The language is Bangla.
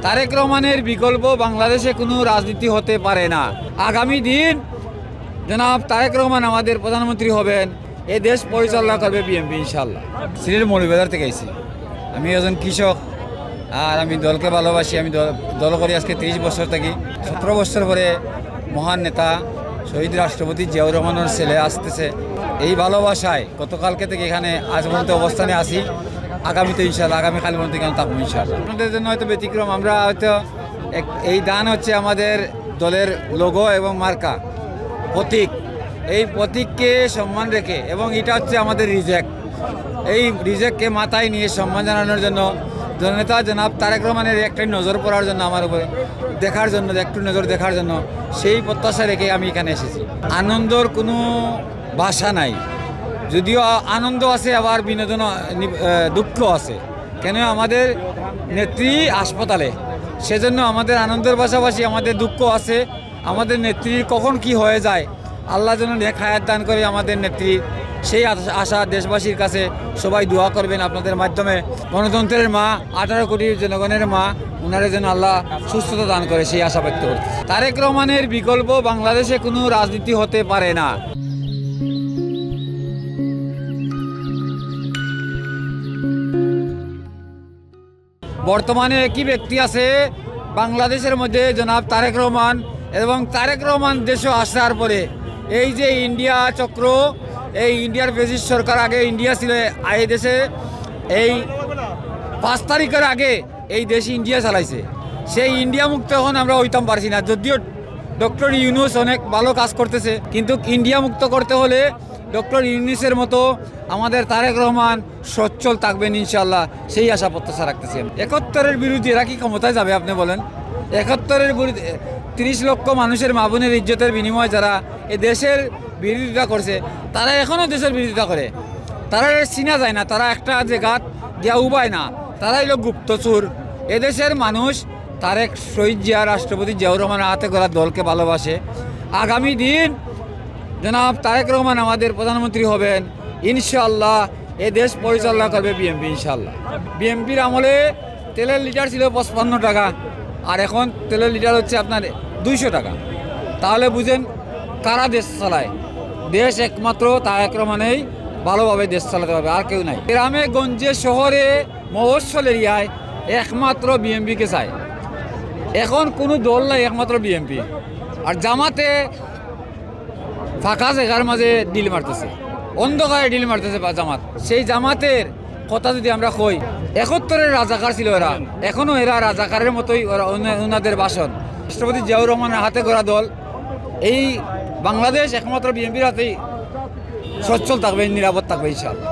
তারেক রহমানের বিকল্প বাংলাদেশে কোনো রাজনীতি হতে পারে না। আগামী দিন জনাব তারেক রহমান আমাদের প্রধানমন্ত্রী হবেন, এ দেশ পরিচালনা করবে বিএনপি ইনশাল্লাহ। সিলেট মৌলভীবাজার থেকে আইছি। আমি একজন কৃষক আর আমি দলকে ভালোবাসি। আমি দল করি আজকে 30 বছর থাকি। 17 বছর পরে মহান নেতা শহীদ রাষ্ট্রপতি জিয়াউর রহমানের ছেলে আসতেছে। এই ভালোবাসায় গতকালকে থেকে এখানে আজ পর্যন্ত অবস্থানে আছি। আগামীতে ইনশাল্লাহ আগামীকাল পর্যন্ত এখানে থাকবো ইনশাল্লাহ। আপনাদের জন্য হয়তো ব্যতিক্রম, আমরা হয়তো এই দান হচ্ছে আমাদের দলের লোগো এবং মার্কা প্রতীক। এই প্রতীককে সম্মান রেখে এবং এটা হচ্ছে আমাদের রিজেক্ট, এই রিজেক্টকে মাথায় নিয়ে সম্মান জানানোর জন্য জননেতা জনাব তারেক রহমানের একটাই নজর পড়ার জন্য, আমার উপরে দেখার জন্য, একটু নজর দেখার জন্য, সেই প্রত্যাশা রেখে আমি এখানে এসেছি। আনন্দর কোনো ভাষা নাই, যদিও আনন্দ আছে আবার বিনোদন দুঃখ আছে। কেন আমাদের নেত্রী হাসপাতালে, সেজন্য আমাদের আনন্দের পাশাপাশি আমাদের দুঃখ আছে। আমাদের নেত্রীর কখন কি হয়ে যায়, আল্লাহ যেন নেক হায়াত দান করে আমাদের নেত্রী, সেই আশা দেশবাসীর কাছে সবাই দোয়া করবেন আপনাদের মাধ্যমে। গণতন্ত্রের মা, 18 কোটি জনগণের মা, ওনারা যেন আল্লাহ সুস্থতা দান করে সেই আশা ব্যক্ত করছে। তারেক রহমানের বিকল্প বাংলাদেশে কোনো রাজনীতি হতে পারে না। বর্তমানে একই ব্যক্তি আছে বাংলাদেশের মধ্যে, জনাব তারেক রহমান। এবং তারেক রহমান দেশে আসার পরে এই যে ইন্ডিয়া চক্র, এই ইন্ডিয়ার ফ্যাসিস্ট সরকার, আগে ইন্ডিয়া ছিল এই দেশে, এই 5 তারিখের আগে এই দেশ ইন্ডিয়া চালাইছে। সেই ইন্ডিয়া মুক্ত এখন আমরা হইতাম পারছি না, যদিও ডক্টর ইউনূস অনেক ভালো কাজ করতেছে, কিন্তু ইন্ডিয়া মুক্ত করতে হলে ডক্টর ইউনূসের মতো আমাদের তারেক রহমান সচ্ছল থাকবেন ইনশাল্লাহ, সেই আশা প্রত্যাশা রাখতেছেন। 71-এর বিরুদ্ধে এরা কি ক্ষমতায় যাবে আপনি বলেন? 71-এর বিরুদ্ধে 30 লক্ষ মানুষের মা বোনের ইজ্জতের বিনিময়ে যারা এ দেশের বিরোধিতা করছে, তারা এখনও দেশের বিরোধিতা করে। তারা চিনা যায় না, তারা একটা জায়গাত গিয়া উবায় না, তারাই লোক গুপ্তচুর। এদেশের মানুষ তারেক শহীদ জিয়া, রাষ্ট্রপতি জিয়াউর রহমানের হাতে গড়া দলকে ভালোবাসে। আগামী দিন জনাব তারেক রহমান আমাদের প্রধানমন্ত্রী হবেন ইনশাল্লাহ, এ দেশ পরিচালনা করবে বিএনপি ইনশাল্লাহ। বিএনপির আমলে তেলের লিটার ছিল 55 টাকা, আর এখন তেলের লিটার হচ্ছে আপনার 200 টাকা। তাহলে বুঝেন কারা দেশ চালায়? দেশ একমাত্র তারেক রহমানেই ভালোভাবে দেশ চালাতে পারবে, আর কেউ নাই। গ্রামে গঞ্জে শহরে মফস্বল এরিয়ায় একমাত্র বিএনপিকে চায়। এখন কোনো দল নাই, একমাত্র বিএনপি। আর জামাতে ফাঁকা জায়গার মাঝে ডিল মারতেছে, অন্ধকারে ডিল মারতেছে জামাত। সেই জামাতের কথা যদি আমরা কই, 71-এর রাজাকার ছিল এরা, এখনও এরা রাজাকারের মতোই ওনাদের বাসন। রাষ্ট্রপতি জিয়াউর রহমানের হাতে গড়া দল, এই বাংলাদেশ একমাত্র বিএনপির হাতেই সচ্ছল থাকবে, নিরাপদ থাকবে ইনশাআল্লাহ।